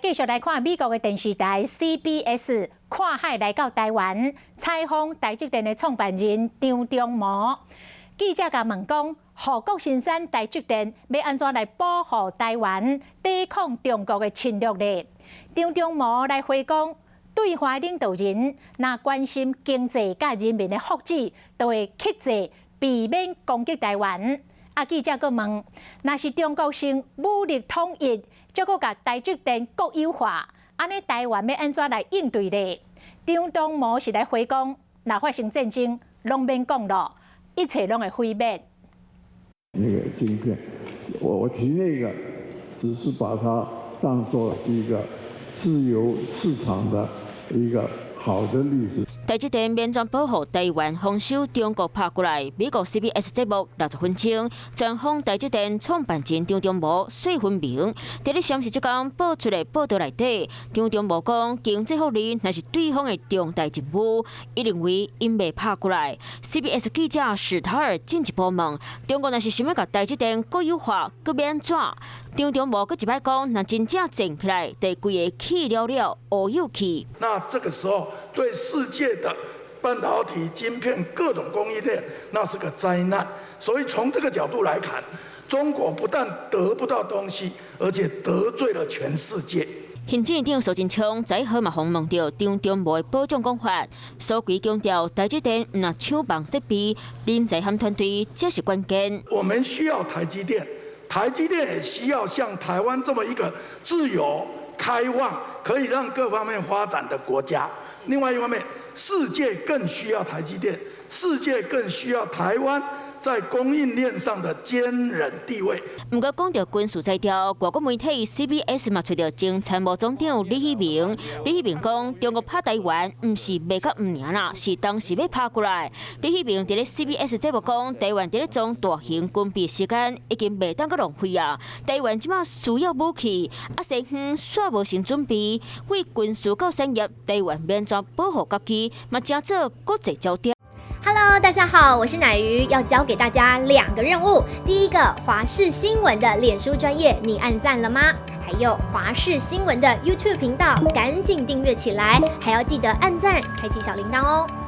继续来看美国的电视台 CBS 看海来到台湾，采访台积电的创办人张忠谋。记者甲问讲，护国神山台积电要安怎来保护台湾，抵抗中国的侵略呢？张忠谋来回讲，对华领导人若关心经济甲人民的福祉，就会克制，避免攻击台湾。记者阁问，若是中国性武力统一，再阁甲台积电国有化，安尼台湾要安怎来应对呢？张忠谋是来回讲，若发生战争，拢免讲咯，一切拢会毁灭。那个晶片，我提那个只是把它当作一个自由市场的一个好的例子。台积电免全保护台湾防守中国拍过来，美国 CBS 节目60分钟专访台积电创办人张忠谋说分明。在咧闪示即天播出的报道内底，张忠谋讲经济福利乃是对方的重大任务，伊认为因未拍过来。CBS 记者史塔尔进一步问，中国若是想要甲台积电国有化，佮要安怎？张忠谋佮一摆讲，若真正整起来，得规个气了了，乌有气。那这个时候对世界的半导体、晶片各种供应链，那是个灾难。所以从这个角度来看，中国不但得不到东西，而且得罪了全世界。行政院长苏贞昌在号嘛访问到张忠谋的保障讲法，苏奎强调台积电唔若抢房设备，人才和团队这是关键。我们需要台积电，台积电也需要像台湾这么一个自由、开放，可以让各方面发展的国家。另外一方面，世界更需要台积电，世界更需要台湾在供应链上的坚韧地位。不过讲到军事材料，外国媒体 CBS 嘛找到前参谋总长李喜明，李喜明讲中国拍台湾唔是未甲唔赢啦，是当时要拍过来。李喜明伫咧 CBS 节目讲，台湾伫咧装大型军备时间已经袂当阁浪费啊，台湾即马需要武器，先远煞无成准备，为军事到产业，台湾免怎保护家己，嘛正做国际焦点。Hello， 大家好，我是乃瑜，要教给大家2个任务。第一个，华视新闻的脸书专页，你按赞了吗？还有华视新闻的 YouTube 频道，赶紧订阅起来，还要记得按赞，开启小铃铛哦。